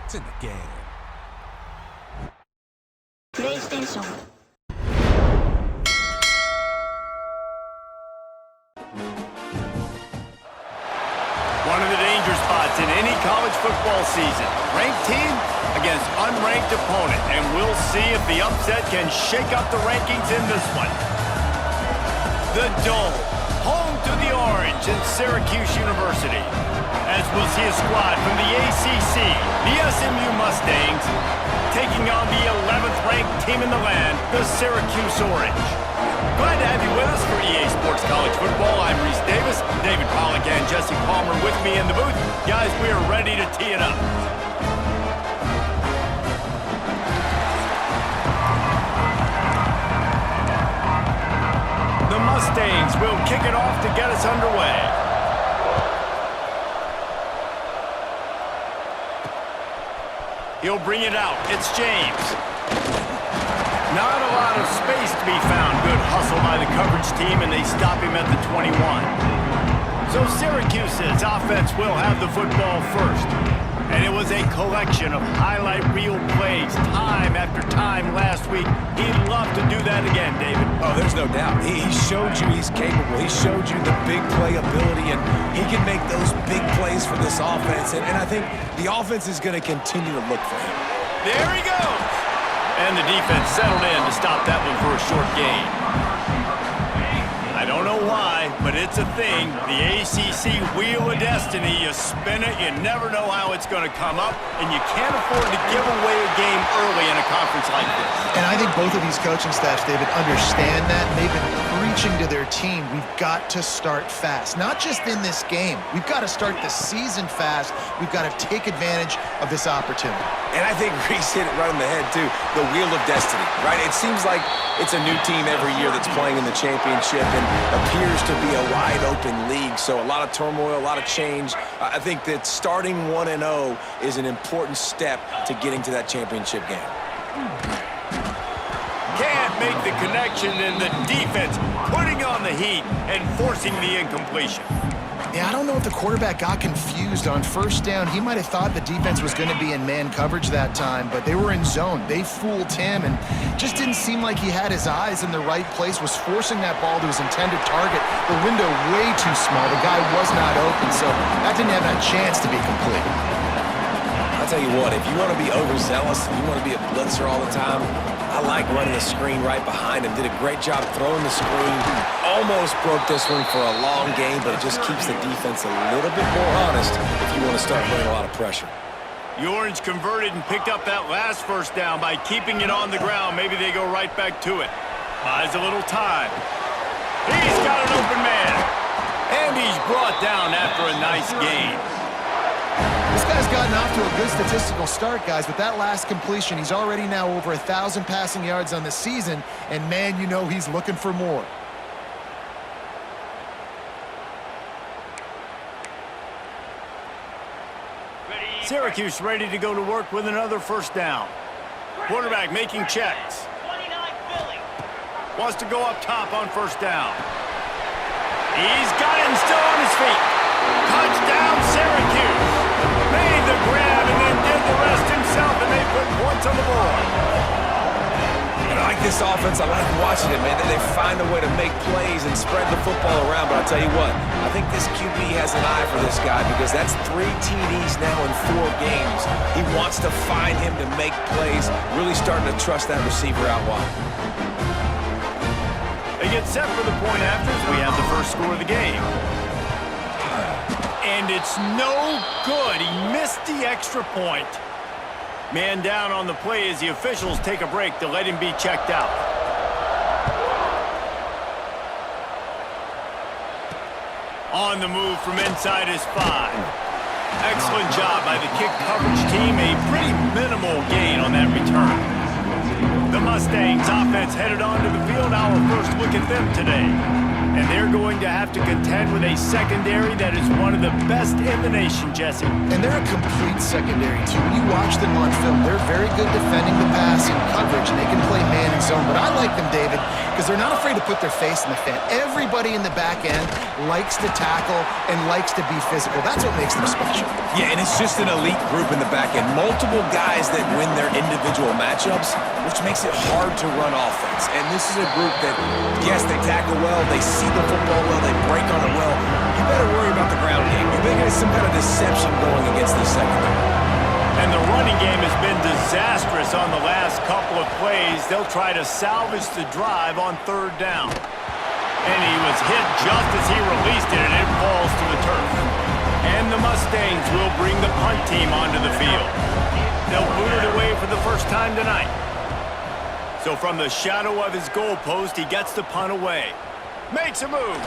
It's in the game. PlayStation. One of the danger spots in any college football season. Ranked team against unranked opponent. And we'll see if the upset can shake up the rankings in this one. The Dome, home to the Orange in Syracuse University. As we'll see a squad from the ACC, the SMU Mustangs, taking on the 11th ranked team in the land, the Syracuse Orange. Glad to have you with us for EA Sports College Football. I'm Reese Davis, David Pollack and Jesse Palmer with me in the booth. Guys, we are ready to tee it up. The Mustangs will kick it off to get us underway. He'll bring it out. It's James. Not a lot of space to be found. Good hustle by the coverage team, and they stop him at the 21. So Syracuse's offense will have the football first. And it was a collection of highlight reel plays time after time last week. He'd love to do that again, David. Oh, there's no doubt. He showed you he's capable. He showed you the big play ability, and he can make those big plays for this offense. And I think the offense is going to continue to look for him. There he goes. And the defense settled in to stop that one for a short gain. I don't know why, but it's a thing. The ACC Wheel of Destiny, you spin it, you never know how it's going to come up, and you can't afford to give away a game early in a conference like this. And I think both of these coaching staffs, David, understand that. They've been preaching to their team, we've got to start fast. Not just in this game. We've got to start the season fast. We've got to take advantage of this opportunity. And I think Reese hit it right on the head, too. The Wheel of Destiny, right? It seems like it's a new team every year that's playing in the championship and appears to be a wide-open league. So a lot of turmoil, a lot of change. I think that starting 1-0 is an important step to getting to that championship game. Can't make the connection, and the defense putting on the heat and forcing the incompletion. Yeah, I don't know if the quarterback got confused on first down. He might have thought the defense was going to be in man coverage that time, but they were in zone. They fooled him and just didn't seem like he had his eyes in the right place, was forcing that ball to his intended target. The window way too small. The guy was not open, so that didn't have a chance to be complete. I'll tell you what, if you want to be overzealous, if you want to be a blitzer all the time, I like running the screen right behind him. Did a great job throwing the screen. Almost broke this one for a long game, but it just keeps the defense a little bit more honest if you want to start putting a lot of pressure. The Orange converted and picked up that last first down by keeping it on the ground. Maybe they go right back to it. Buys a little time. He's got an open man. And he's brought down after a nice gain. This guy's gotten off to a good statistical start, guys. With that last completion, he's already now over 1,000 passing yards on the season, and man, you know he's looking for more. Syracuse ready to go to work with another first down. Quarterback making checks. Wants to go up top on first down. He's got him still on his feet. Touchdown, Syracuse. Made the grab and then did the rest himself, and they put points on the board. And I like this offense. I like watching it, man. They find a way to make plays and spread the football around. But I'll tell you what, I think this QB has an eye for this guy because that's 3 TDs now in 4 games. He wants to find him to make plays, really starting to trust that receiver out wide. They get set for the point after as we have the first score of the game. And it's no good. He missed the extra point. Man down on the play as the officials take a break to let him be checked out. On the move from inside his 5. Excellent job by the kick coverage team. A pretty minimal gain on that return. The Mustangs offense headed onto the field. Our first look at them today. And they're going to have to contend with a secondary that is one of the best in the nation, Jesse. And they're a complete secondary, too. When you watch them on film, they're very good defending the pass and coverage, and they can play man and zone. But I like them, David, because they're not afraid to put their face in the fan. Everybody in the back end likes to tackle and likes to be physical. That's what makes them special. Yeah, and it's just an elite group in the back end. Multiple guys that win their individual matchups, which makes it hard to run offense. And this is a group that, yes, they tackle well, they see the football well, they break on it well. You better worry about the ground game. You better get some kind of deception going against this secondary. And the running game has been disastrous on the last couple of plays. They'll try to salvage the drive on 3rd down. And he was hit just as he released it, and it falls to the turf. And the Mustangs will bring the punt team onto the field. They'll boot it away for the first time tonight. So from the shadow of his goalpost, he gets the punt away. Makes a move.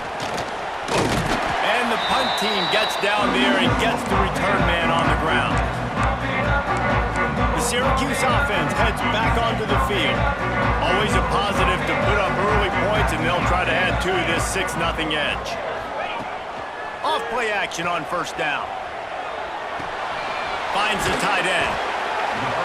And the punt team gets down there and gets the return man on the ground. The Syracuse offense heads back onto the field. Always a positive to put up early points, and they'll try to add to this 6-0 edge. Off play action on 1st down. Finds the tight end.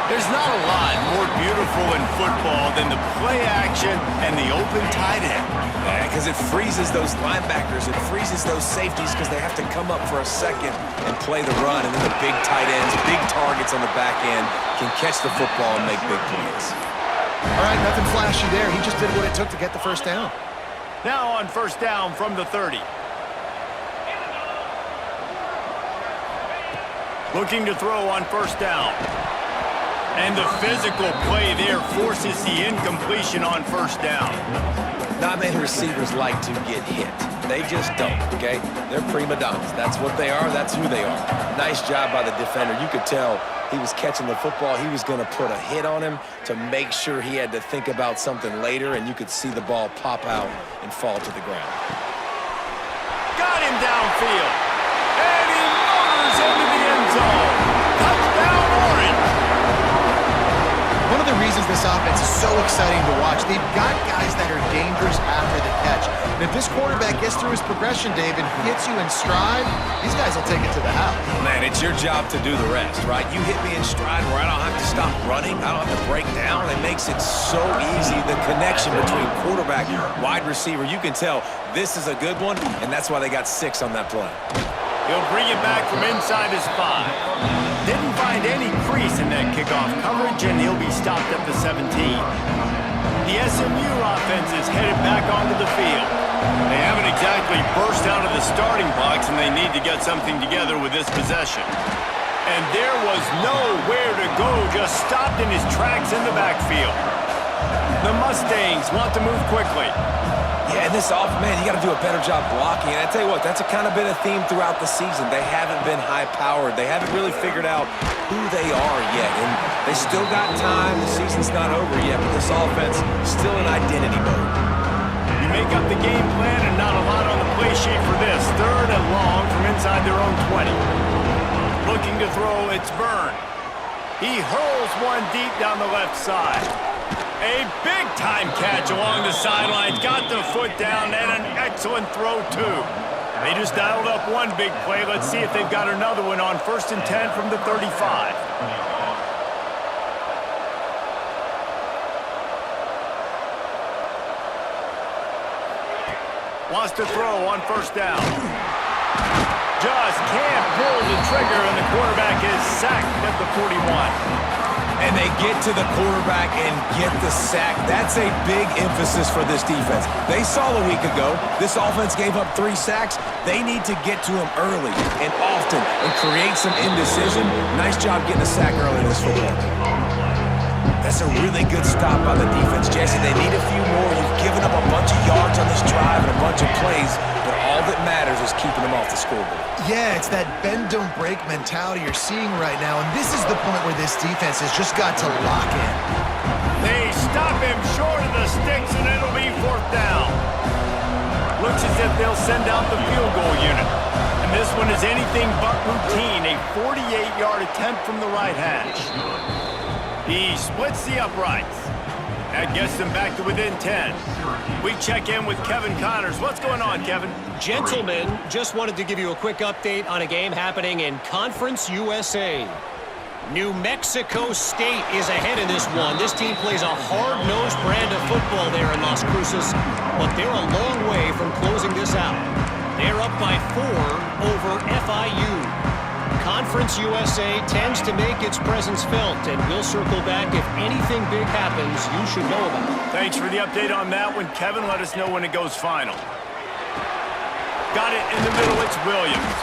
There's not a lot more beautiful in football than the play action and the open tight end. Yeah, because it freezes those linebackers. It freezes those safeties because they have to come up for a second and play the run. And then the big tight ends, big targets on the back end, can catch the football and make big plays. All right, nothing flashy there. He just did what it took to get the 1st down. Now on 1st down from the 30. Looking to throw on 1st down. And the physical play there forces the incompletion on 1st down. Not many receivers like to get hit. They just don't, okay? They're prima donnas. That's what they are. That's who they are. Nice job by the defender. You could tell he was catching the football. He was going to put a hit on him to make sure he had to think about something later, and you could see the ball pop out and fall to the ground. Got him downfield. And he motors into the end zone. Touchdown, Orange. One of the reasons this offense is so exciting to watch, they've got guys that are dangerous after the catch. And if this quarterback gets through his progression, David, hits you in stride, these guys will take it to the house. Man, it's your job to do the rest, right? You hit me in stride where I don't have to stop running. I don't have to break down. It makes it so easy. The connection between quarterback and wide receiver, you can tell this is a good one, and that's why they got 6 on that play. He'll bring it back from inside his 5. Didn't find any crease in that kickoff coverage, and he'll be stopped at the 17. The SMU offense is headed back onto the field. They haven't exactly burst out of the starting blocks, and they need to get something together with this possession. And there was nowhere to go, just stopped in his tracks in the backfield. The Mustangs want to move quickly. Yeah, and this man, you got to do a better job blocking. And I tell you what, that's kind of been a theme throughout the season. They haven't been high-powered. They haven't really figured out who they are yet. And they still got time. The season's not over yet, but this offense is still in identity mode. You make up the game plan and not a lot on the play sheet for this. 3rd and long from inside their own 20. Looking to throw, it's Byrne. He hurls one deep down the left side. A big-time catch along the sidelines. Got the foot down, and an excellent throw, too. They just dialed up one big play. Let's see if they've got another one on 1st and 10 from the 35. Wants to throw on 1st down. Just can't pull the trigger, and the quarterback is sacked at the 41. And they get to the quarterback and get the sack. That's a big emphasis for this defense. They saw a week ago, this offense gave up 3 sacks. They need to get to him early and often and create some indecision. Nice job getting a sack early in this football. That's a really good stop by the defense, Jesse. They need a few more. You've given up a bunch of yards on this drive and a bunch of plays, but all that matters is keeping them off the scoreboard. Yeah, it's that bend, don't break mentality you're seeing right now, and this is the point where this defense has just got to lock in. They stop him short of the sticks, and it'll be 4th down. Looks as if they'll send out the field goal unit. And this one is anything but routine, a 48-yard attempt from the right hash. He splits the uprights. That gets them back to within 10. We check in with Kevin Connors. What's going on, Kevin? Gentlemen, just wanted to give you a quick update on a game happening in Conference USA. New Mexico State is ahead in this one. This team plays a hard-nosed brand of football there in Las Cruces, but they're a long way from closing this out. They're up by 4 over FIU. Conference USA tends to make its presence felt, and we'll circle back if anything big happens you should know about. Thanks for the update on that one, Kevin. Let us know when it goes final. Got it in the middle. It's Williams.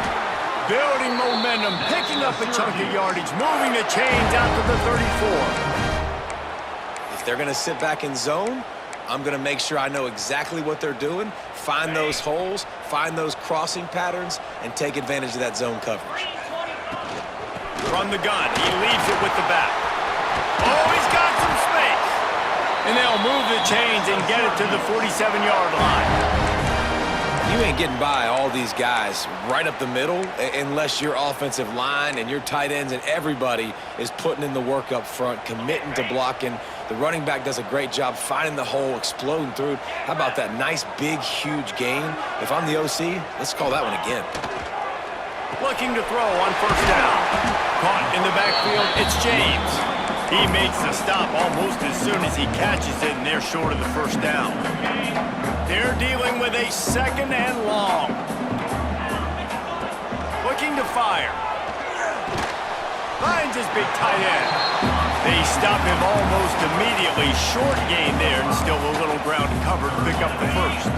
Building momentum, picking up a chunk of yardage, moving the chains out to the 34. If they're going to sit back in zone, I'm going to make sure I know exactly what they're doing, find those holes, find those crossing patterns, and take advantage of that zone coverage. From the gun, he leaves it with the back. Oh, he's got some space. And they'll move the chains and get it to the 47-yard line. You ain't getting by all these guys right up the middle unless your offensive line and your tight ends and everybody is putting in the work up front, committing to blocking. The running back does a great job finding the hole, exploding through. How about that nice, big, huge gain? If I'm the OC, let's call that one again. Looking to throw on first down. Caught in the backfield, it's James. He makes the stop almost as soon as he catches it, and they're short of the first down. They're dealing with a second and long. Looking to fire. Finds his big tight end. They stop him almost immediately. Short gain there, and still a little ground covered to pick up the first.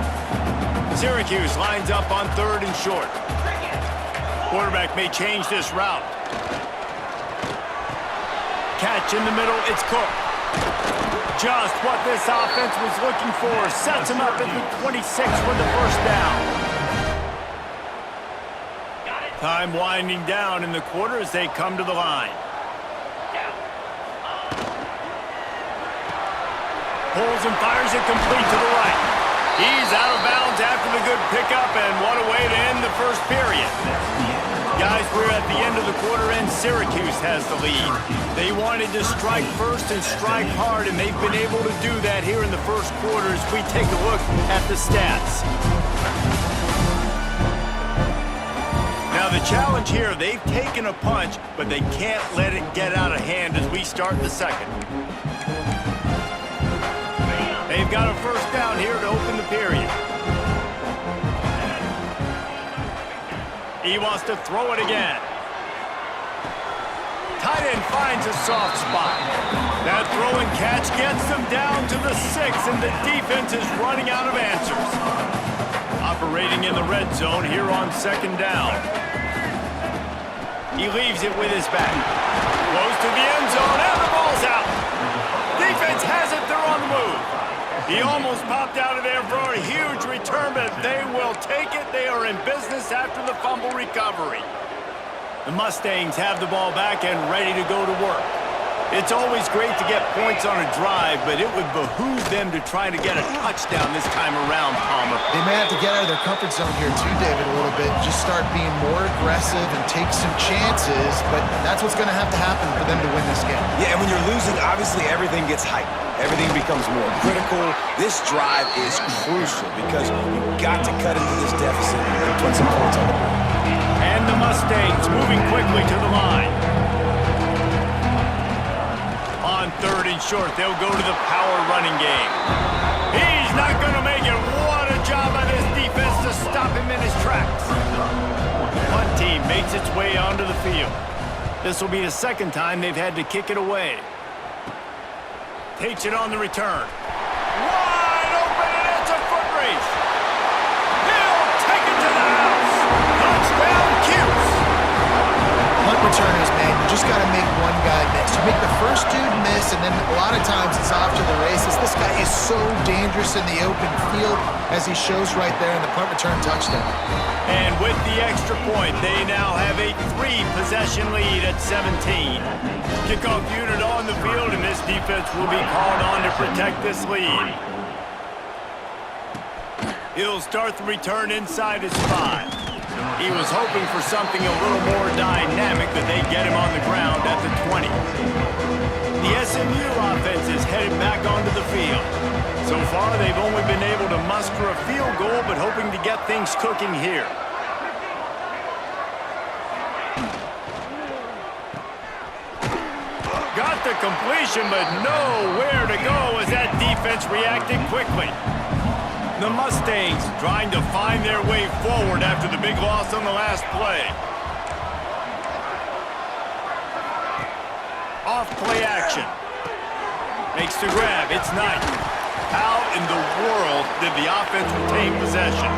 Syracuse lines up on 3rd and short. Quarterback may change this route. Catch in the middle, it's Cook. Just what this offense was looking for. Sets him up at the 26 for the first down. Time winding down in the quarter as they come to the line. Pulls and fires it complete to the right. He's out of bounds after the good pickup, and what a way to end the first period. Guys, we're at the end of the quarter, and Syracuse has the lead. They wanted to strike first and strike hard, and they've been able to do that here in the first quarter as we take a look at the stats. Now, the challenge here, they've taken a punch, but they can't let it get out of hand as we start the second. They've got a first down here to open the period. He wants to throw it again. Tight end finds a soft spot. That throw and catch gets them down to the 6, and the defense is running out of answers. Operating in the red zone here on 2nd down. He leaves it with his back. Goes to the end zone, and the ball's out. Defense has it, they're on the move. He almost popped out of there for a huge return, but they will take it. They are in business after the fumble recovery. The Mustangs have the ball back and ready to go to work. It's always great to get points on a drive, but it would behoove them to try to get a touchdown this time around, Palmer. They may have to get out of their comfort zone here too, David, a little bit. Just start being more aggressive and take some chances, but that's what's going to have to happen for them to win this game. Yeah, and when you're losing, obviously everything gets hyped. Everything becomes more critical. This drive is crucial because you've got to cut into this deficit and put some points on the board. And the Mustangs moving quickly to the line. On 3rd and short, they'll go to the power running game. He's not going to make it. What a job by this defense to stop him in his tracks. Punt team makes its way onto the field. This will be the 2nd time they've had to kick it away. Takes it on the return. Wide open, and it's a foot race. He'll take it to the house. Touchdown, Cuse. Punt returners, man, you just got to make one guy miss. You make the first dude miss, and then a lot of times it's off to the races. This guy is so dangerous in the open field, as he shows right there in the punt return touchdown. And with the extra point, they now have a 3-possession lead at 17. Kickoff unit on the field, and this defense will be called on to protect this lead. He'll start the return inside his 5. He was hoping for something a little more dynamic, but they get him on the ground at the 20. The SMU offense is headed back onto the field. So far, they've only been able to muster a field goal, but hoping to get things cooking here. Got the completion, but nowhere to go as that defense reacted quickly. The Mustangs trying to find their way forward after the big loss on the last play. Off-play action. Makes the grab. It's Knight. How in the world did the offense retain possession?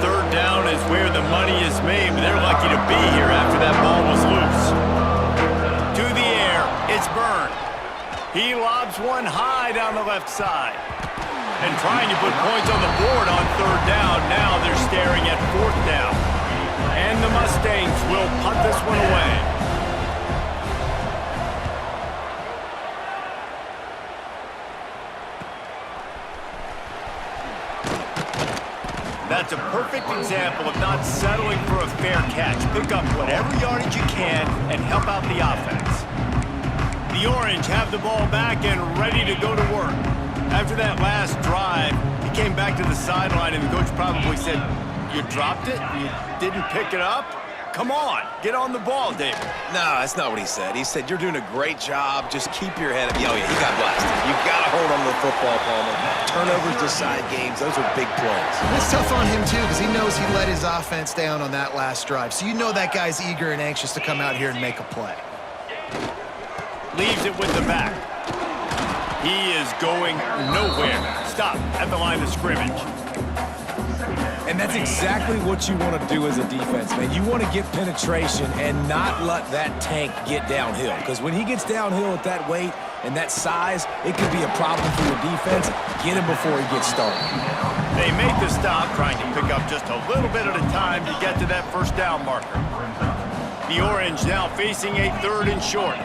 Third down is where the money is made, but they're lucky to be here after that ball was loose. To the air. It's Byrne. He lobs one high down the left side. And trying to put points on the board on third down. Now they're staring at fourth down. And the Mustangs will punt this one away. That's a perfect example of not settling for a fair catch. Pick up whatever yardage you can and help out the offense. The Orange have the ball back and ready to go to work. After that last drive, he came back to the sideline and the coach probably said, "You dropped it? You didn't pick it up? Come on, get on the ball, David." No, that's not what he said. He said, "You're doing a great job. Just keep your head up." Oh, yeah, he got blasted. You got to hold on to the football, Palmer. Turnovers decide games. Those are big plays. It's tough on him, too, because he knows he let his offense down on that last drive. So you know that guy's eager and anxious to come out here and make a play. Leaves it with the back. He is going nowhere. Stop at the line of scrimmage. And that's exactly what you want to do as a defense, man. You want to get penetration and not let that tank get downhill. Because when he gets downhill at that weight and that size, it could be a problem for your defense. Get him before he gets started. They make the stop, trying to pick up just a little bit at a time to get to that first down marker. The Orange now facing a third and short.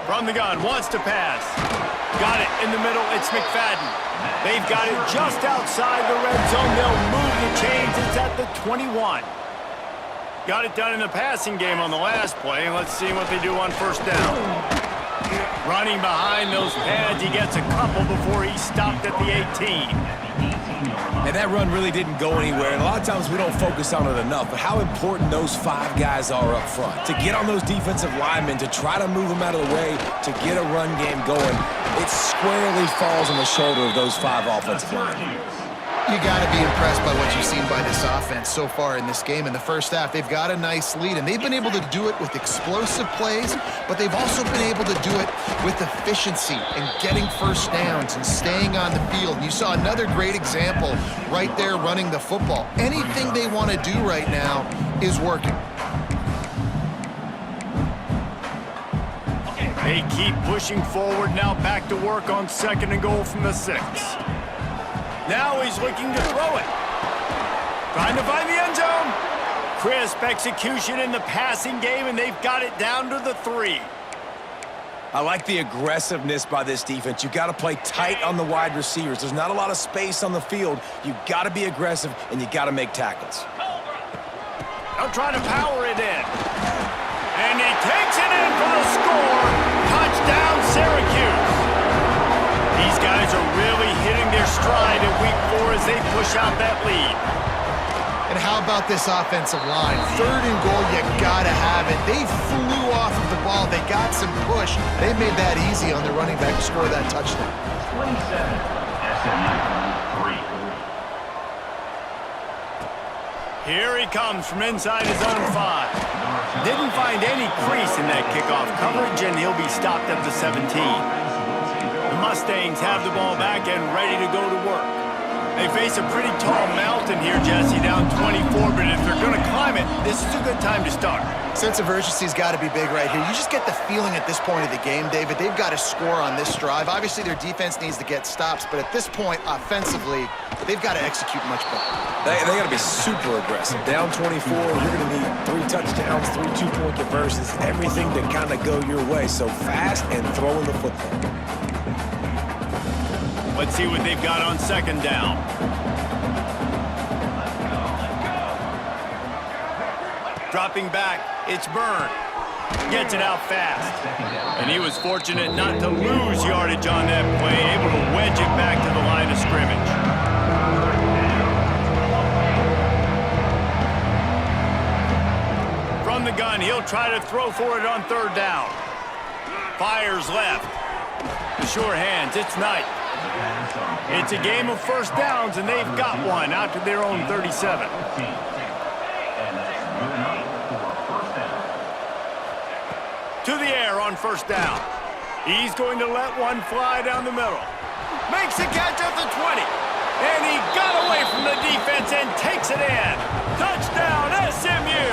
From the gun, wants to pass. Got it in the middle, it's McFadden. They've got it just outside the red zone. They'll move the chains. It's at the 21. Got it done in the passing game on the last play, and let's see what they do on first down. Running behind those pads, he gets a couple before he's stopped at the 18. And that run really didn't go anywhere, and a lot of times we don't focus on it enough, but how important those five guys are up front. To get on those defensive linemen, to try to move them out of the way, to get a run game going, it squarely falls on the shoulder of those five offensive linemen. You got to be impressed by what you've seen by this offense so far in this game. In the first half, they've got a nice lead, and they've been able to do it with explosive plays, but they've also been able to do it with efficiency and getting first downs and staying on the field. And you saw another great example right there running the football. Anything they want to do right now is working. They keep pushing forward, now back to work on second and goal from the 6. Now he's looking to throw it. Trying to find the end zone. Crisp execution in the passing game, and they've got it down to the 3. I like the aggressiveness by this defense. You got to play tight on the wide receivers. There's not a lot of space on the field. You got to be aggressive, and you got to make tackles. They'll try to power it in. And he takes it in for the score. Touchdown, Syracuse. These guys are really hitting their stride in week 4 as they push out that lead. And how about this offensive line? Third and goal, you gotta have it. They flew off of the ball. They got some push. They made that easy on the running back to score that touchdown. 27, SMU 3. Here he comes from inside his own 5. Didn't find any crease in that kickoff coverage, and he'll be stopped at the 17. The Mustangs have the ball back and ready to go to work. They face a pretty tall mountain here, Jesse, down 24, but if they're going to climb it, this is a good time to start. Sense of urgency's got to be big right here. You just get the feeling at this point of the game, David, they've got to score on this drive. Obviously, their defense needs to get stops, but at this point, offensively, they've got to execute much better. They got to be super aggressive. Down 24, you're going to need 3 touchdowns, 3 two-point conversions, everything to kind of go your way. So fast and throwing the football. Let's see what they've got on second down. Dropping back, it's Byrne. Gets it out fast. And he was fortunate not to lose yardage on that play, able to wedge it back to the line of scrimmage. From the gun, he'll try to throw for it on third down. Fires left. The sure hands, it's Knight. It's a game of first downs, and they've got one out to their own 37. To the air on first down. He's going to let one fly down the middle. Makes the catch at the 20. And he got away from the defense and takes it in. Touchdown, SMU!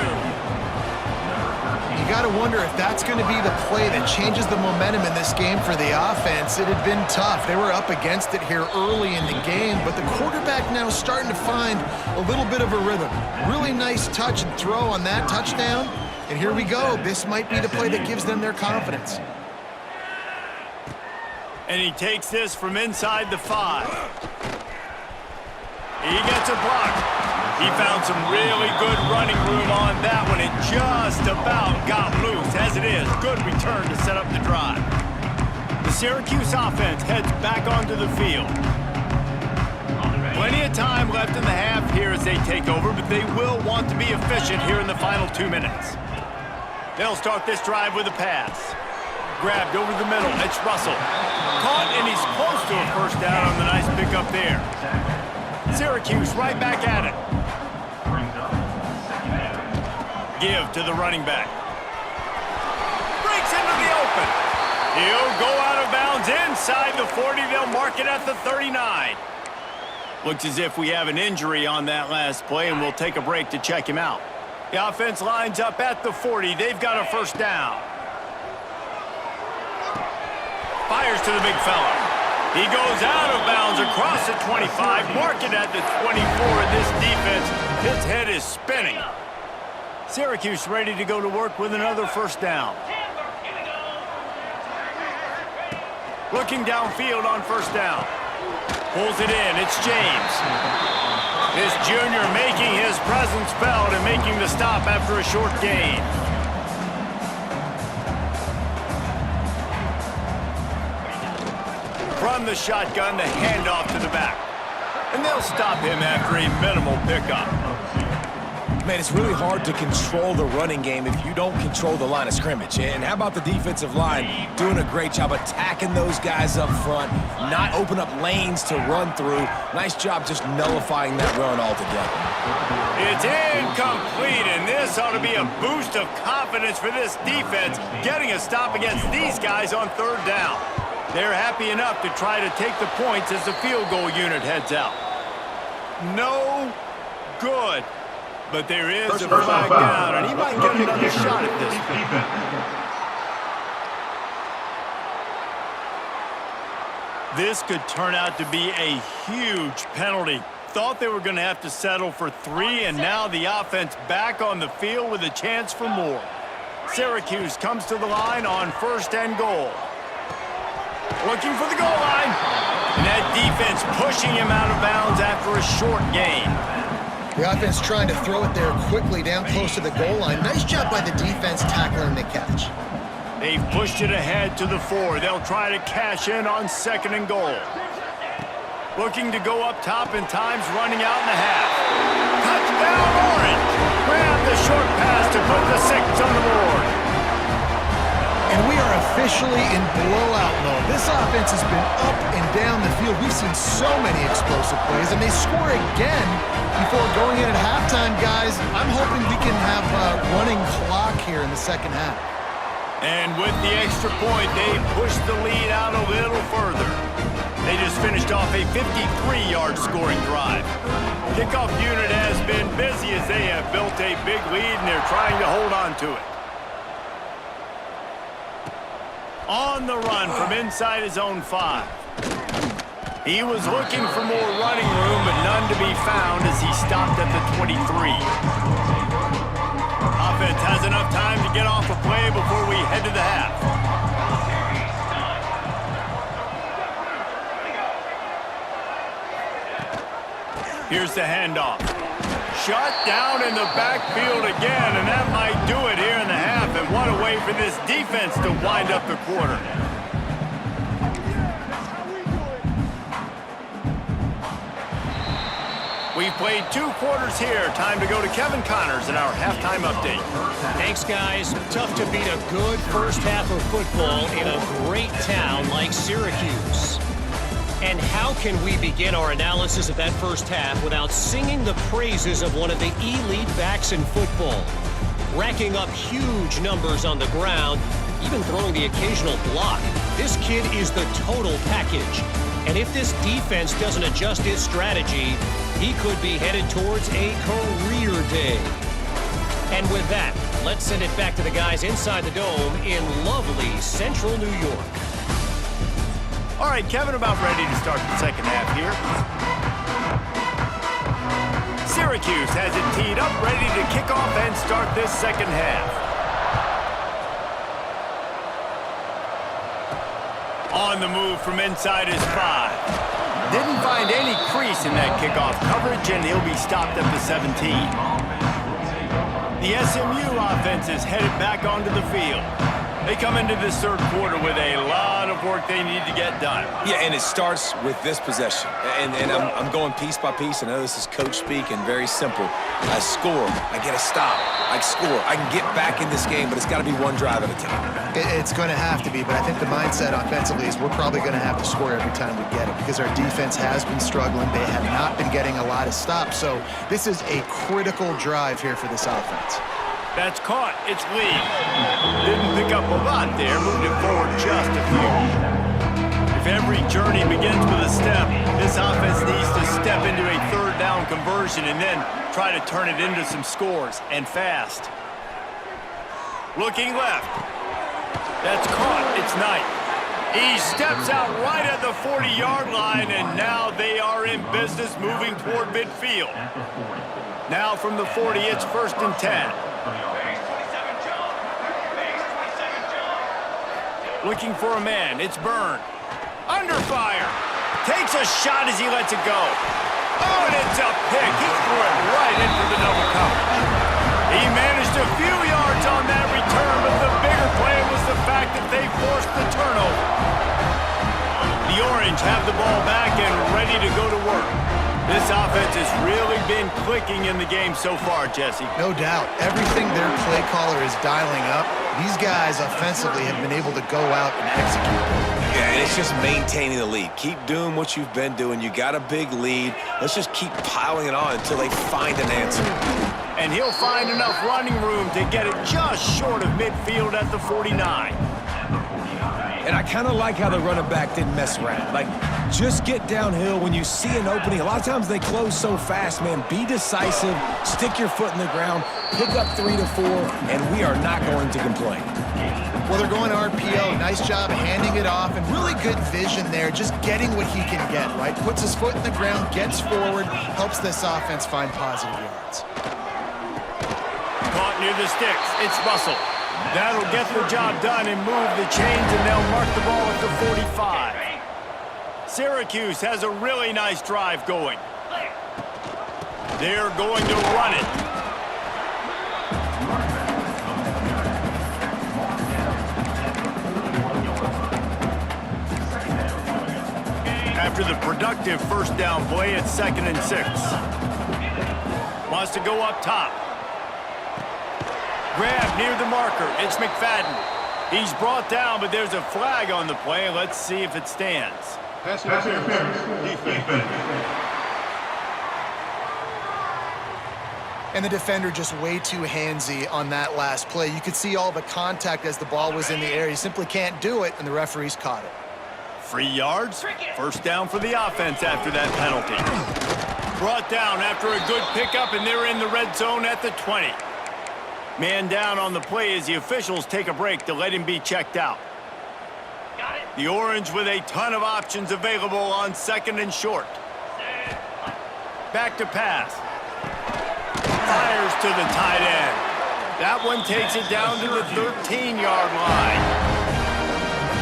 You got to wonder if that's going to be the play that changes the momentum in this game for the offense. It had been tough. They were up against it here early in the game, but the quarterback now is starting to find a little bit of a rhythm. Really nice touch and throw on that touchdown. And here we go. This might be the play that gives them their confidence. And he takes this from inside the 5. He gets a block. He found some really good running room on that one. It just about got loose. As it is, good return to set up the drive. The Syracuse offense heads back onto the field. Plenty of time left in the half here as they take over, but they will want to be efficient here in the final 2 minutes. They'll start this drive with a pass. Grabbed over the middle. It's Russell. Caught, and he's close to a first down on the nice pickup there. Syracuse right back at it. Give to the running back. Breaks into the open. He'll go out of bounds inside the 40. They'll mark it at the 39. Looks as if we have an injury on that last play, and we'll take a break to check him out. The offense lines up at the 40. They've got a first down. Fires to the big fella. He goes out of bounds across the 25, mark it at the 24. This defense, his head is spinning. Syracuse ready to go to work with another first down. Looking downfield on first down. Pulls it in, it's James. This junior making his presence felt and making the stop after a short gain. From the shotgun, the handoff to the back. And they'll stop him after a minimal pickup. Man, it's really hard to control the running game if you don't control the line of scrimmage. And how about the defensive line doing a great job attacking those guys up front, not open up lanes to run through. Nice job just nullifying that run altogether. It's incomplete, and this ought to be a boost of confidence for this defense, getting a stop against these guys on third down. They're happy enough to try to take the points as the field goal unit heads out. No good. But there is a flag down, and he might get another shot at this one. This could turn out to be a huge penalty. Thought they were going to have to settle for 3, and now the offense back on the field with a chance for more. Syracuse comes to the line on first and goal. Looking for the goal line. And that defense pushing him out of bounds after a short gain. The offense trying to throw it there quickly down close to the goal line. Nice job by the defense tackling the catch. They've pushed it ahead to the 4. They'll try to cash in on second and goal. Looking to go up top, and time's running out in the half. Touchdown, Orange! Grab the short pass to put the 6 on the board. And we are officially in blowout mode. This offense has been up and down the field. We've seen so many explosive plays, and they score again before going in at halftime, guys. I'm hoping we can have a running clock here in the second half. And with the extra point, they pushed the lead out a little further. They just finished off a 53-yard scoring drive. Kickoff unit has been busy as they have built a big lead, and they're trying to hold on to it. On the run from inside his own 5. He was looking for more running room, but none to be found as he stopped at the 23. Offense has enough time to get off a play before we head to the half. Here's the handoff. shut down in the backfield again, and that might do it here in the half. And what a way for this defense to wind up the quarter. We've played 2 quarters here. Time to go to Kevin Connors in our halftime update. Thanks, guys. Tough to beat a good first half of football in a great town like Syracuse. And how can we begin our analysis of that first half without singing the praises of one of the elite backs in football? Racking up huge numbers on the ground, even throwing the occasional block. This kid is the total package. And if this defense doesn't adjust its strategy, he could be headed towards a career day. And with that, let's send it back to the guys inside the dome in lovely central New York. All right, Kevin, about ready to start the second half here. Syracuse has it teed up, ready to kick off and start this second half. On the move from inside his 5. Didn't find any crease in that kickoff coverage, and he'll be stopped at the 17. The SMU offense is headed back onto the field. They come into this third quarter with a lot of work they need to get done. Yeah, and it starts with this possession. And I'm going piece by piece. I know this is coach speak and very simple. I score. I get a stop. I score. I can get back in this game, but it's got to be one drive at a time. It's going to have to be, but I think the mindset offensively is we're probably going to have to score every time we get it because our defense has been struggling. They have not been getting a lot of stops, so this is a critical drive here for this offense. That's caught. It's Lee. Didn't pick up a lot there. Moved it forward just a few. If every journey begins with a step, this offense needs to step into a third down conversion and then try to turn it into some scores, and fast. Looking left. That's caught. It's Knight. He steps out right at the 40-yard line, and now they are in business moving toward midfield. Now from the 40, it's 1st and 10. Looking for a man. It's Byrne. Under fire. Takes a shot as he lets it go. Oh, and it's a pick. He threw it right into the double cover. He managed a few yards on that return, but the bigger play was the fact that they forced the turnover. The Orange have the ball back and ready to go to work. This offense has really been clicking in the game so far, Jesse. No doubt. Everything their play caller is dialing up, these guys offensively have been able to go out and execute. Yeah, and it's just maintaining the lead. Keep doing what you've been doing. You got a big lead. Let's just keep piling it on until they find an answer. And he'll find enough running room to get it just short of midfield at the 49. And I kind of like how the running back didn't mess around. Like, just get downhill when you see an opening. A lot of times they close so fast, man. Be decisive, stick your foot in the ground, pick up 3 to 4, and we are not going to complain. Well, they're going RPO. Nice job handing it off, and really good vision there, just getting what he can get, right? Puts his foot in the ground, gets forward, helps this offense find positive yards. Caught near the sticks. It's Russell. That'll get the job done and move the chains, and they'll mark the ball at the 45. Syracuse has a really nice drive going. They're going to run it. After the productive first down play, it's 2nd and 6. Wants to go up top. Grab near the marker. It's McFadden. He's brought down, but there's a flag on the play. Let's see if it stands. Pass interference. Defense. And the defender just way too handsy on that last play. You could see all the contact as the ball was in the air. He simply can't do it, and the referees caught it. 3 yards. First down for the offense after that penalty. Brought down after a good pickup, and they're in the red zone at the 20. Man down on the play as the officials take a break to let him be checked out. The Orange with a ton of options available on 2nd and short. Back to pass. Fires to the tight end. That one takes it down to the 13-yard line.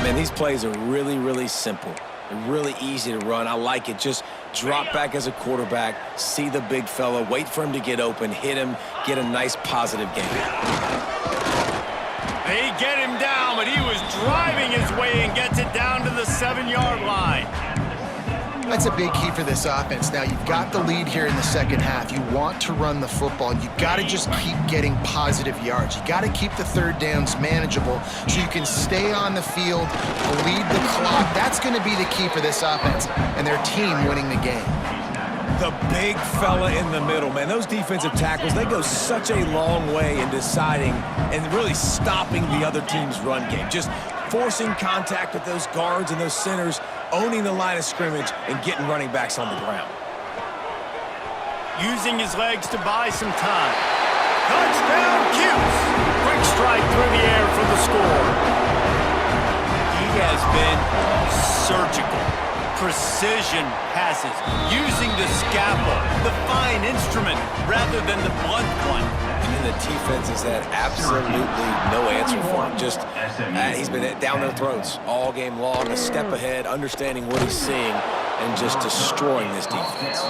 Man, these plays are really, really simple. and really easy to run. I like it. Just drop back as a quarterback, see the big fella, wait for him to get open, hit him, get a nice positive game. They get him down, but he was driving his way and gets it down to the 7-yard line. That's a big key for this offense. Now, you've got the lead here in the second half. You want to run the football. You've got to just keep getting positive yards. You got to keep the third downs manageable so you can stay on the field, bleed the clock. That's going to be the key for this offense and their team winning the game. The big fella in the middle, man. Those defensive tackles, they go such a long way in deciding and really stopping the other team's run game. Just forcing contact with those guards and those centers, owning the line of scrimmage, and getting running backs on the ground. Using his legs to buy some time. Touchdown, Cuse! Quick strike through the air for the score. He has been surgical. Precision passes, using the scalpel, the fine instrument, rather than the blunt one. And the defense has had absolutely no answer for him. Just, he's been down their throats all game long, a step ahead, understanding what he's seeing, and just destroying this defense.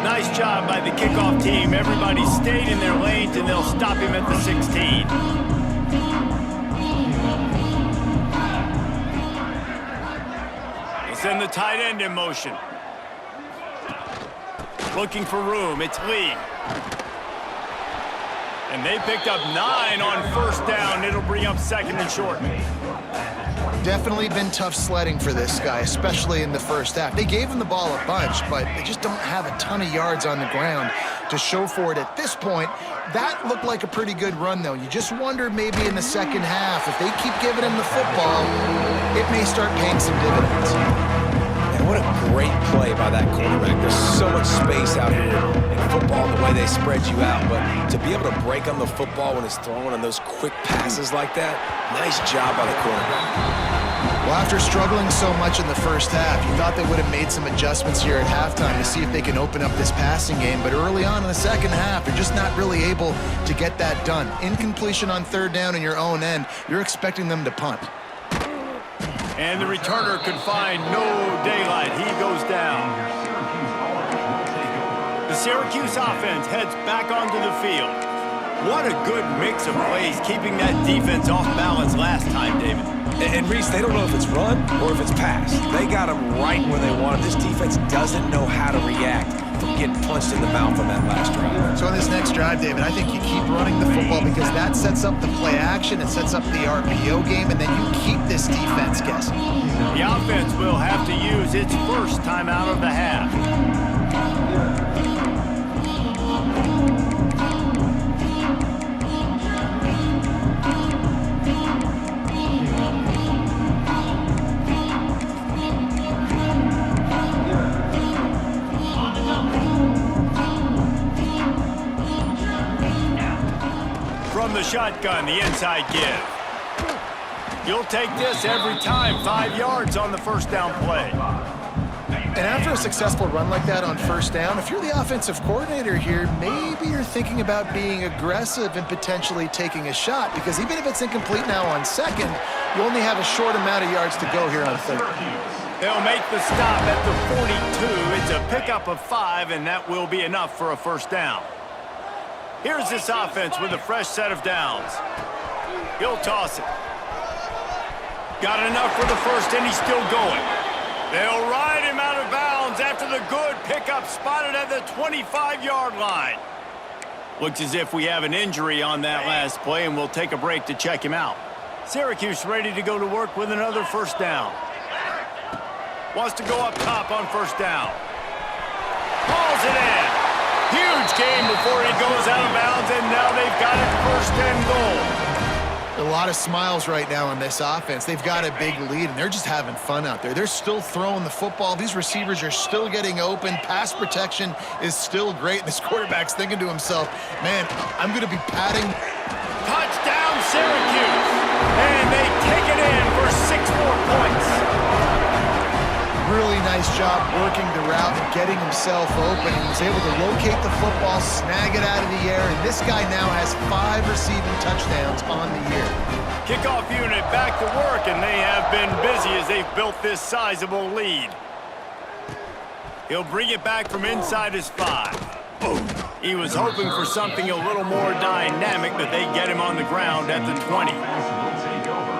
Nice job by the kickoff team. Everybody stayed in their lanes, and they'll stop him at the 16. Send the tight end in motion. Looking for room. It's Lee. And they picked up 9 on first down. It'll bring up second and short. Definitely been tough sledding for this guy, especially in the first half. They gave him the ball a bunch, but they just don't have a ton of yards on the ground to show for it at this point. That looked like a pretty good run, though. You just wonder maybe in the second half, if they keep giving him the football, it may start paying some dividends. And what a great play by that quarterback. There's so much space out here in football, the way they spread you out. But to be able to break on the football when it's thrown on those quick passes like that, nice job by the quarterback. Well, after struggling so much in the first half, you thought they would have made some adjustments here at halftime to see if they can open up this passing game. But early on in the second half, they're just not really able to get that done. Incompletion on third down in your own end, you're expecting them to punt. And the returner could find no daylight. He goes down. The Syracuse offense heads back onto the field. What a good mix of plays, keeping that defense off balance last time, David. And Reese, they don't know if it's run or if it's pass. They got them right where they want them. This defense doesn't know how to react from getting punched in the mouth on that last drive. So on this next drive, David, I think you keep running the football because that sets up the play action, it sets up the RPO game, and then you keep this defense guessing. The offense will have to use its first time out of the half. From the shotgun, the inside give. You'll take this every time. 5 yards on the first down play. And after a successful run like that on first down, if you're the offensive coordinator here, maybe you're thinking about being aggressive and potentially taking a shot, because even if it's incomplete now on second, you only have a short amount of yards to go here on third. They'll make the stop at the 42. It's a pickup of 5, and that will be enough for a first down. Here's this offense with a fresh set of downs. He'll toss it. Got enough for the first, and he's still going. They'll ride him out of bounds after the good pickup spotted at the 25-yard line. Looks as if we have an injury on that last play, and we'll take a break to check him out. Syracuse ready to go to work with another first down. Wants to go up top on first down. Hauls it in. Huge game before he goes out of bounds, and now they've got it first and goal. A lot of smiles right now on this offense. They've got a big lead, and they're just having fun out there. They're still throwing the football. These receivers are still getting open. Pass protection is still great. This quarterback's thinking to himself, man, I'm going to be patting. Touchdown, Syracuse. And they take it in for 6 more points. Really nice job working the route and getting himself open. He was able to locate the football, snag it out of the air, and this guy now has 5 receiving touchdowns on the year. Kickoff unit back to work, and they have been busy as they've built this sizable lead. He'll bring it back from inside his 5. He was hoping for something a little more dynamic, but they get him on the ground at the 20.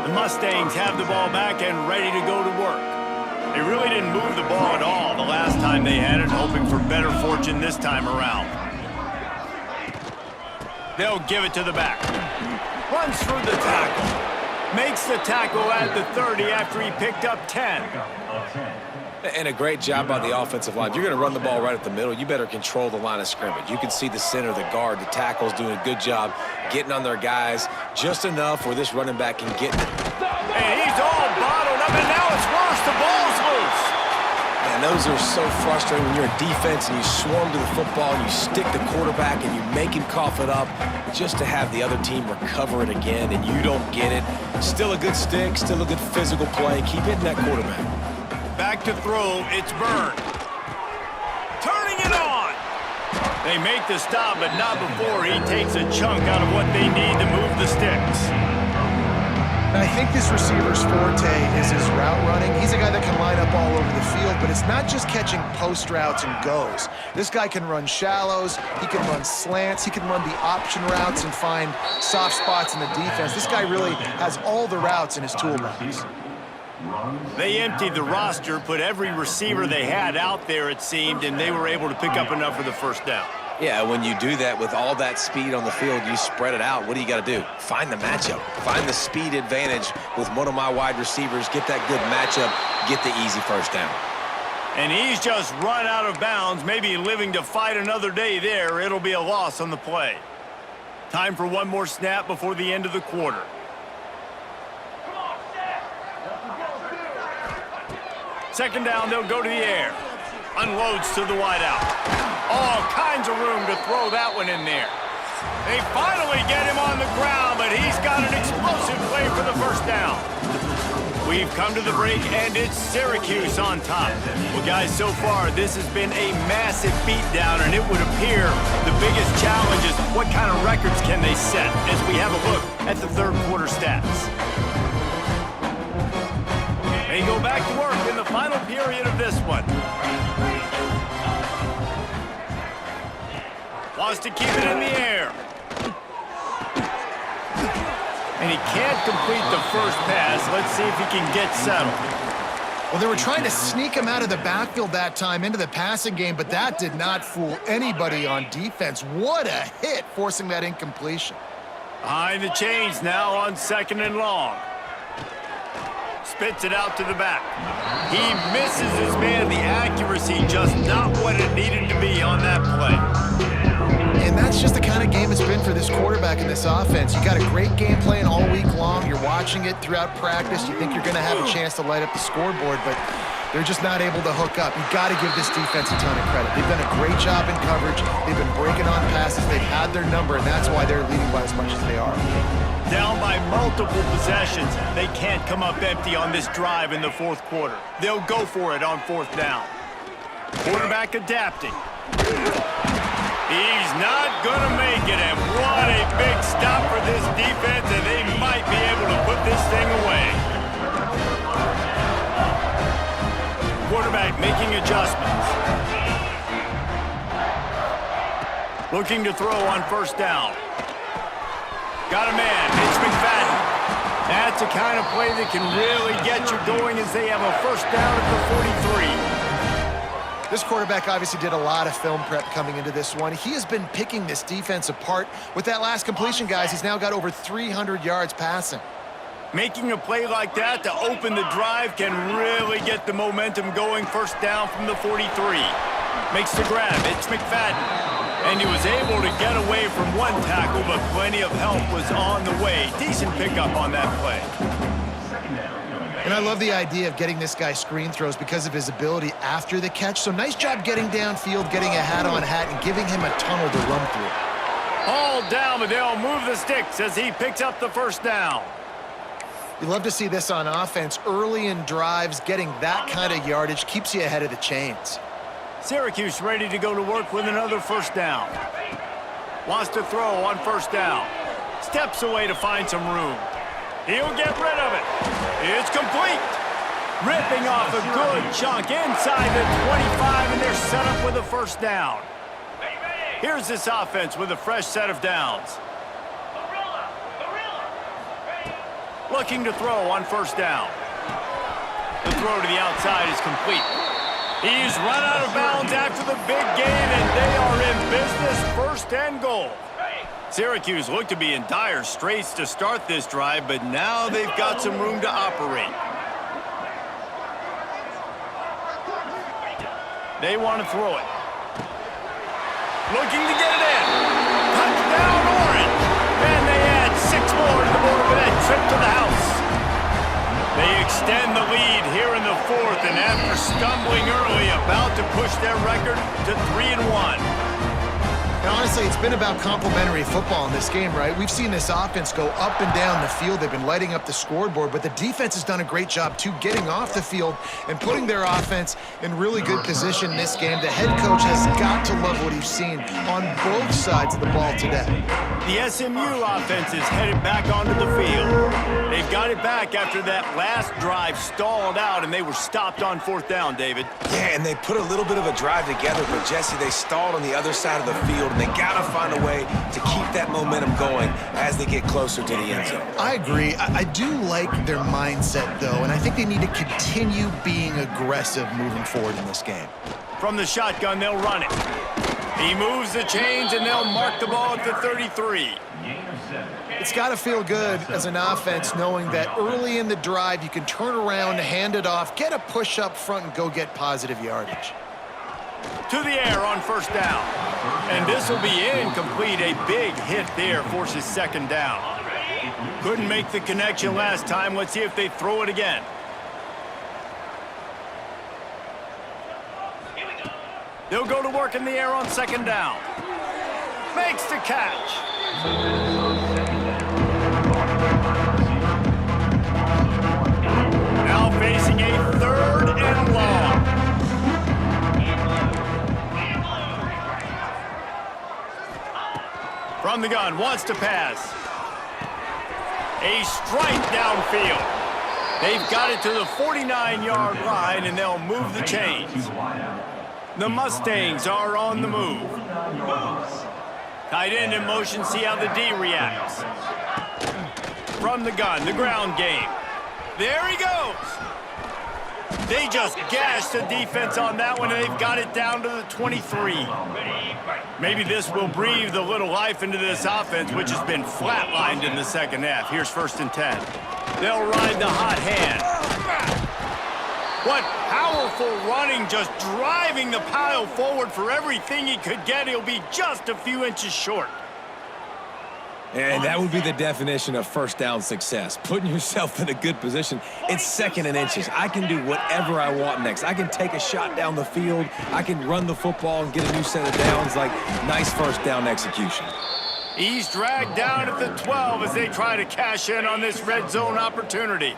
The Mustangs have the ball back and ready to go to work. They really didn't move the ball at all the last time they had it, hoping for better fortune this time around. They'll give it to the back. Runs through the tackle. Makes the tackle at the 30 after he picked up 10. And a great job by the offensive line. If you're going to run the ball right at the middle, you better control the line of scrimmage. You can see the center, the guard, the tackles doing a good job getting on their guys just enough where this running back can get it. And he's all bottled up, and now it's worse. The ball's loose. And those are so frustrating when you're a defense and you swarm to the football and you stick the quarterback and you make him cough it up just to have the other team recover it again and you don't get it. Still a good stick, still a good physical play. Keep hitting that quarterback. Back to throw, it's Byrne. Turning it on. They make the stop, but not before he takes a chunk out of what they need to move the sticks. And I think this receiver's forte is his route running. He's a guy that can line up all over the field, but it's not just catching post routes and goes. This guy can run shallows, he can run slants, he can run the option routes and find soft spots in the defense. This guy really has all the routes in his toolbox. They emptied the roster, put every receiver they had out there, it seemed, and they were able to pick up enough for the first down. Yeah, when you do that with all that speed on the field, you spread it out. What do you got to do? Find the matchup. Find the speed advantage with one of my wide receivers. Get that good matchup. Get the easy first down. And he's just run out of bounds, maybe living to fight another day there. It'll be a loss on the play. Time for one more snap before the end of the quarter. Second down, they'll go to the air. Unloads to the wideout. All kinds of room to throw that one in there. They finally get him on the ground, but he's got an explosive play for the first down. We've come to the break, and it's Syracuse on top. Well, guys, so far, this has been a massive beatdown, and it would appear the biggest challenge is what kind of records can they set as we have a look at the third quarter stats. They go back to work in the final period of this one. Wants to keep it in the air. And he can't complete the first pass. Let's see if he can get settled. Well, they were trying to sneak him out of the backfield that time into the passing game, but that did not fool anybody on defense. What a hit, forcing that incompletion. Behind the chains now on 2nd and long. Spits it out to the back. He misses his man. The accuracy just not what it needed to be on that play. And that's just the kind of game it's been for this quarterback in this offense. You got a great game plan all week long. You're watching it throughout practice. You think you're going to have a chance to light up the scoreboard, but they're just not able to hook up. You've got to give this defense a ton of credit. They've done a great job in coverage. They've been breaking on passes. They've had their number, and that's why they're leading by as much as they are. Down by multiple possessions. They can't come up empty on this drive in the fourth quarter. They'll go for it on 4th down. Quarterback adapting. He's not going to make it, and what a big stop for this defense, and they might be able to put this thing away. Quarterback making adjustments. Looking to throw on 1st down. Got a man, it's McFadden. That's the kind of play that can really get you going as they have a 1st down at the 43. This quarterback obviously did a lot of film prep coming into this one. He has been picking this defense apart. With that last completion, guys, he's now got over 300 yards passing. Making a play like that to open the drive can really get the momentum going. 1st down from the 43. Makes the grab. It's McFadden. And he was able to get away from one tackle, but plenty of help was on the way. Decent pickup on that play. And I love the idea of getting this guy screen throws because of his ability after the catch. So nice job getting downfield, getting a hat-on-hat, and giving him a tunnel to run through. All down, but they'll move the sticks as he picks up the 1st down. You love to see this on offense. Early in drives, getting that kind of yardage keeps you ahead of the chains. Syracuse ready to go to work with another 1st down. Wants to throw on 1st down. Steps away to find some room. He'll get rid of it. It's complete. Ripping off a good chunk inside the 25, and they're set up with a first down. Here's this offense with a fresh set of downs. Looking to throw on first down. The throw to the outside is complete. He's run out of bounds after the big gain, and they are in business, first and goal. Syracuse looked to be in dire straits to start this drive, but now they've got some room to operate. They want to throw it. Looking to get it in. Touchdown, Orange. And they add 6 more to the board for that trip to the house. They extend the lead here in the 4th, and after stumbling early, about to push their record to 3-1. And honestly, it's been about complementary football in this game, right? We've seen this offense go up and down the field. They've been lighting up the scoreboard, but the defense has done a great job, too, getting off the field and putting their offense in really good position in this game. The head coach has got to love what he's seen on both sides of the ball today. The SMU offense is headed back onto the field. They've got it back after that last drive stalled out, and they were stopped on 4th down, David. Yeah, and they put a little bit of a drive together, but, Jesse, they stalled on the other side of the field, and they got to find a way to keep that momentum going as they get closer to the end zone. I agree. I do like their mindset, though, and I think they need to continue being aggressive moving forward in this game. From the shotgun, they'll run it. He moves the chains, and they'll mark the ball at the 33. It's got to feel good as an offense knowing that early in the drive you can turn around, hand it off, get a push up front, and go get positive yardage. To the air on first down. And this will be incomplete. A big hit there forces 2nd down. Couldn't make the connection last time. Let's see if they throw it again. They'll go to work in the air on 2nd down. Makes the catch. Now facing a 3rd and long. From the gun, wants to pass. A strike downfield. They've got it to the 49-yard line, and they'll move the chains. The Mustangs are on the move. Tight end in motion, see how the D reacts. From the gun, the ground game. There he goes. They just gashed the defense on that one, and they've got it down to the 23. Maybe this will breathe a little life into this offense, which has been flatlined in the 2nd half. Here's 1st and 10. They'll ride the hot hand. What powerful running, just driving the pile forward for everything he could get. He'll be just a few inches short. And that would be the definition of first down success. Putting yourself in a good position. It's 2nd and inches. I can do whatever I want next. I can take a shot down the field. I can run the football and get a new set of downs. Like, nice first down execution. He's dragged down at the 12 as they try to cash in on this red zone opportunity.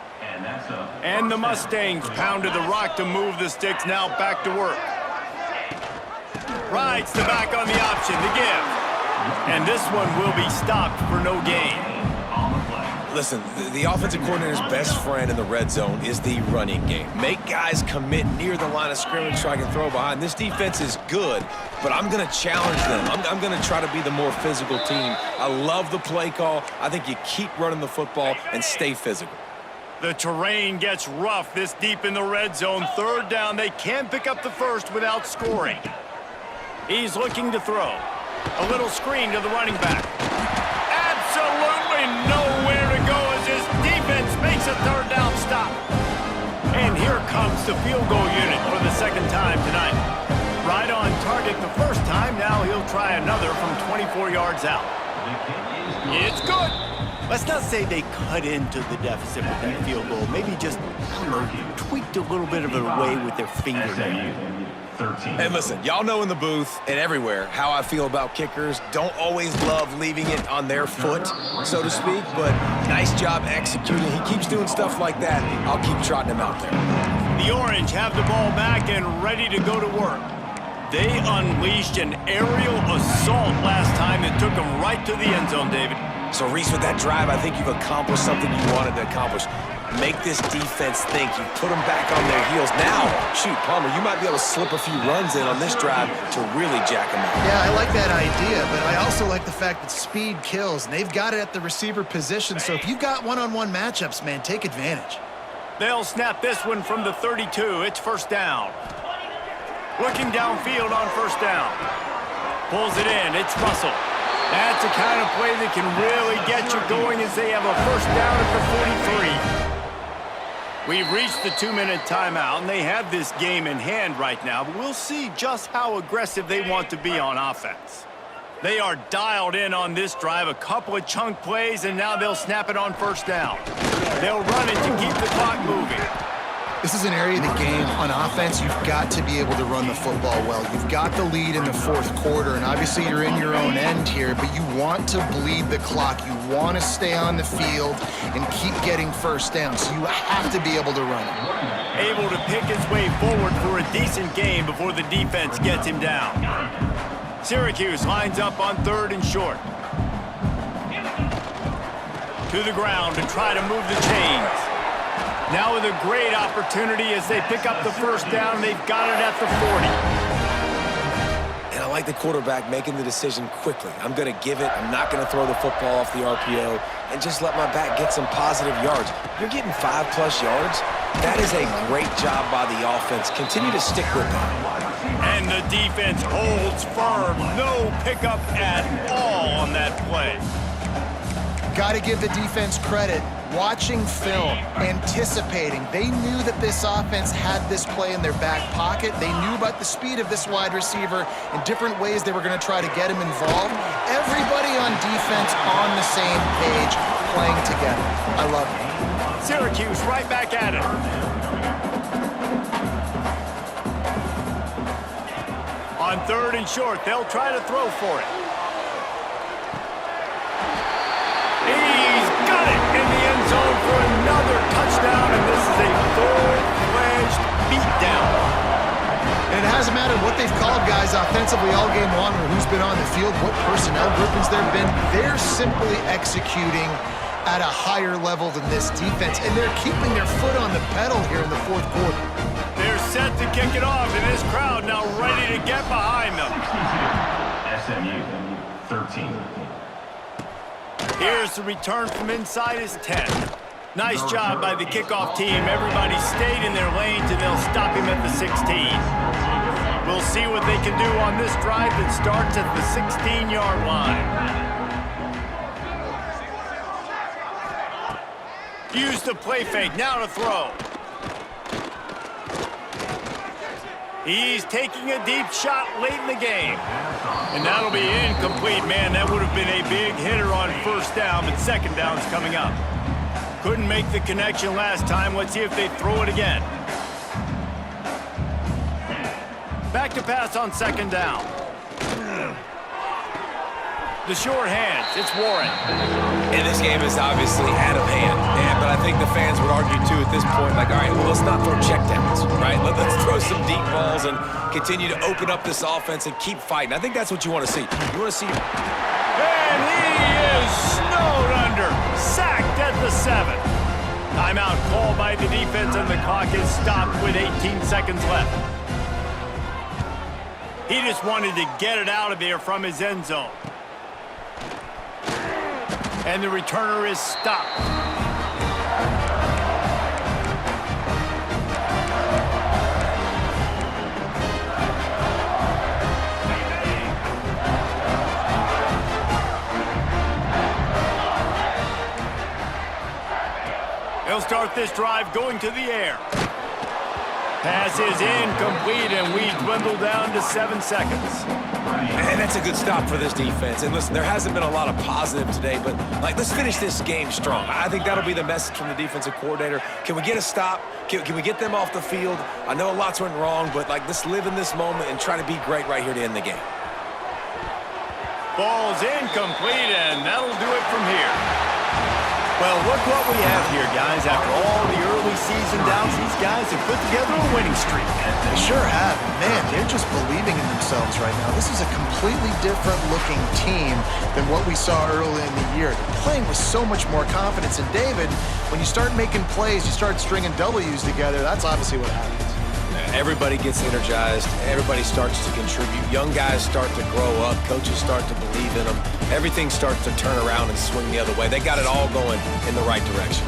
And the Mustangs pounded the rock to move the sticks, now back to work. Rides the back on the option, the give. And this one will be stopped for no gain. Listen, the offensive coordinator's best friend in the red zone is the running game. Make guys commit near the line of scrimmage so I can throw behind. This defense is good, but I'm going to challenge them. I'm going to try to be the more physical team. I love the play call. I think you keep running the football and stay physical. The terrain gets rough this deep in the red zone. 3rd down, they can't pick up the first without scoring. He's looking to throw. A little screen to the running back. Absolutely nowhere to go as his defense makes a 3rd down stop. And here comes the field goal unit for the 2nd time tonight. Right on target the first time. Now he'll try another from 24 yards out. It's good. Let's not say they cut into the deficit with that field goal. Maybe just, I don't know, tweaked a little bit of it away with their fingernail. And listen, y'all know in the booth and everywhere how I feel about kickers. Don't always love leaving it on their foot, so to speak, but nice job executing. He keeps doing stuff like that. I'll keep trotting him out there. The Orange have the ball back and ready to go to work. They unleashed an aerial assault last time that took them right to the end zone, David. So, Reese, with that drive, I think you've accomplished something you wanted to accomplish. Make this defense think. You put them back on their heels. Now, shoot, Palmer, you might be able to slip a few runs in on this drive to really jack them up. Yeah, I like that idea, but I also like the fact that speed kills, and they've got it at the receiver position. So if you've got one-on-one matchups, man, take advantage. They'll snap this one from the 32. It's first down. Looking downfield on first down. Pulls it in. It's Russell. That's the kind of play that can really get you going as they have a first down at the 43. We've reached the 2-minute timeout, and they have this game in hand right now, but we'll see just how aggressive they want to be on offense. They are dialed in on this drive, a couple of chunk plays, and now they'll snap it on first down. They'll run it to keep the clock moving. This is an area of the game. On offense, you've got to be able to run the football well. You've got the lead in the fourth quarter, and obviously you're in your own end here, but you want to bleed the clock. You want to stay on the field and keep getting first down, so you have to be able to run it. Able to pick his way forward for a decent game before the defense gets him down. Syracuse lines up on 3rd and short. To the ground to try to move the chains. Now with a great opportunity as they pick up the first down. They've got it at the 40. And I like the quarterback making the decision quickly. I'm going to give it. I'm not going to throw the football off the RPO and just let my back get some positive yards. You're getting 5+ yards. That is a great job by the offense. Continue to stick with that. And the defense holds firm. No pickup at all on that play. Got to give the defense credit. Watching film, anticipating. They knew that this offense had this play in their back pocket. They knew about the speed of this wide receiver and different ways they were going to try to get him involved. Everybody on defense on the same page, playing together. I love it. Syracuse right back at it. On 3rd and short, they'll try to throw for it. He's got it in the end zone for another touchdown, and this is a full-fledged beatdown. And it hasn't mattered what they've called guys offensively all game long or who's been on the field, what personnel groupings there have been. They're simply executing at a higher level than this defense, and they're keeping their foot on the pedal here in the fourth quarter. They're set to kick it off, and this crowd now ready to get behind them. SMU 13. Here's the return from inside his 10. Nice job by the kickoff team. Everybody stayed in their lanes, and they'll stop him at the 16. We'll see what they can do on this drive that starts at the 16-yard line. Use the play fake, now to throw. He's taking a deep shot late in the game. And that'll be incomplete. Man, that would have been a big hitter on first down, but second down's coming up. Couldn't make the connection last time. Let's see if they throw it again. Back to pass on second down. The short hands, it's Warren. And this game is obviously out of hand, but I think the fans would argue too at this point, like, all right, well, let's not throw checkdowns, right? Let's throw some deep balls and continue to open up this offense and keep fighting. I think that's what you want to see. You want to see... And he is snowed under, sacked at the 7. Timeout called by the defense, and the clock is stopped with 18 seconds left. He just wanted to get it out of there from his end zone. And the returner is stopped. They'll start this drive going to the air. Pass is incomplete, and we dwindle down to 7 seconds. And that's a good stop for this defense. And listen, there hasn't been a lot of positive today, but let's finish this game strong. I think that'll be the message from the defensive coordinator. Can we get a stop? Can we get them off the field? I know lots went wrong, but let's live in this moment and try to be great right here to end the game. Ball's incomplete, and that'll do it from here. Well, look what we have here, guys. After all the early season, Downs, these guys have put together a winning streak. They sure have. Man, they're just believing in themselves right now. This is a completely different looking team than what we saw early in the year. They're playing with so much more confidence. And David, when you start making plays, you start stringing W's together, that's obviously what happens. Everybody gets energized. Everybody starts to contribute. Young guys start to grow up. Coaches start to believe in them. Everything starts to turn around and swing the other way. They got it all going in the right direction.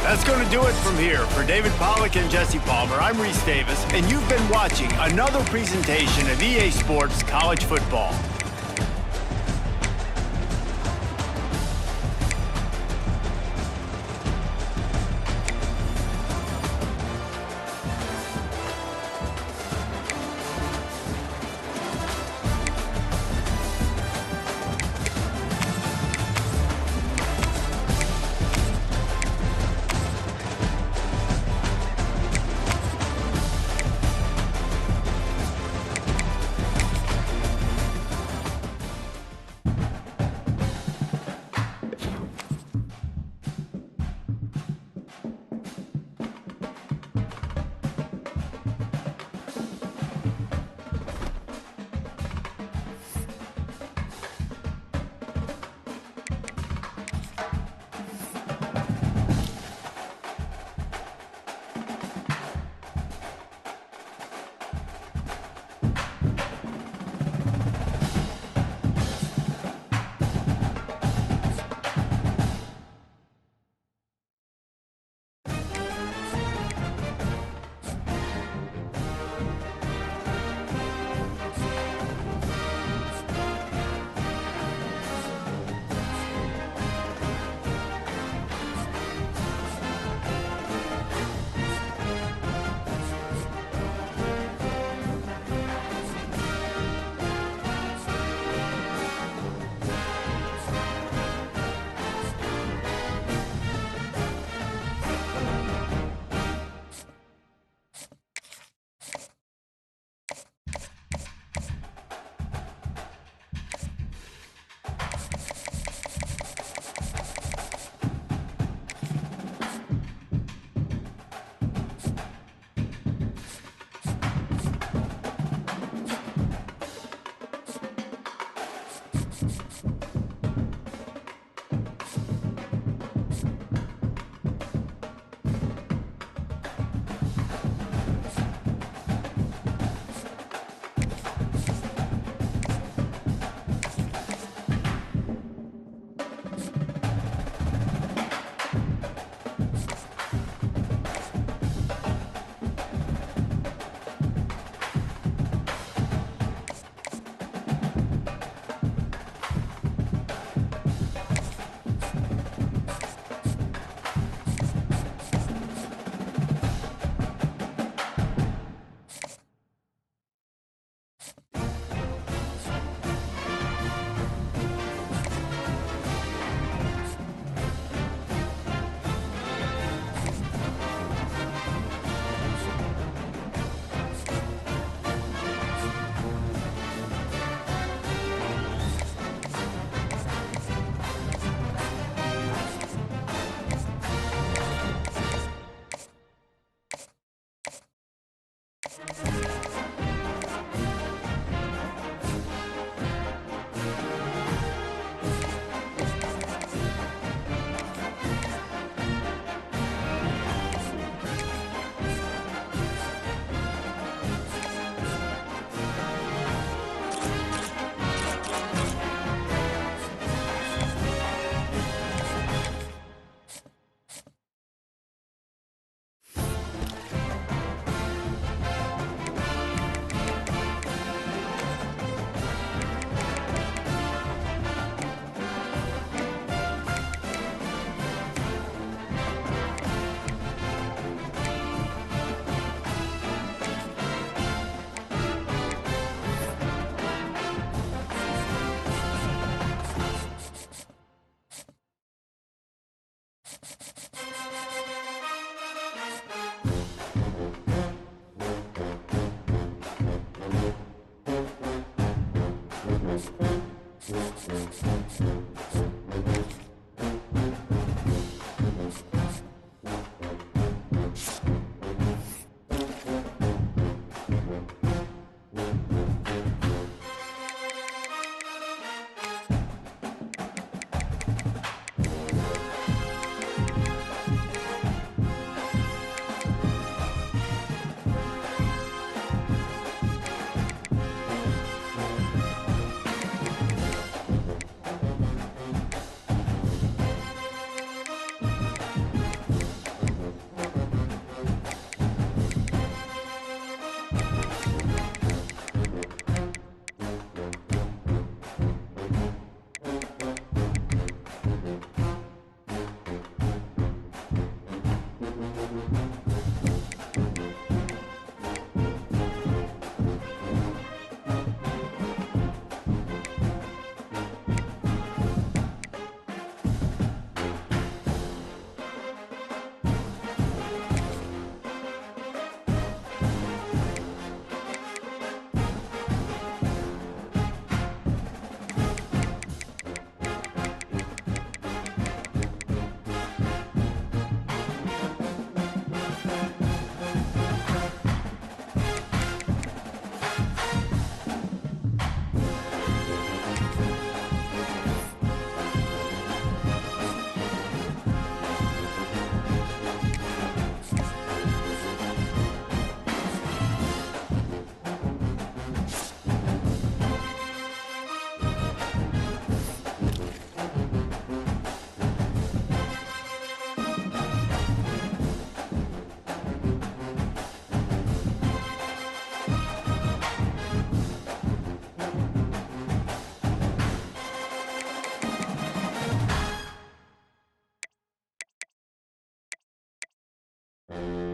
That's going to do it from here. For David Pollack and Jesse Palmer, I'm Reese Davis, and you've been watching another presentation of EA Sports College Football. 10.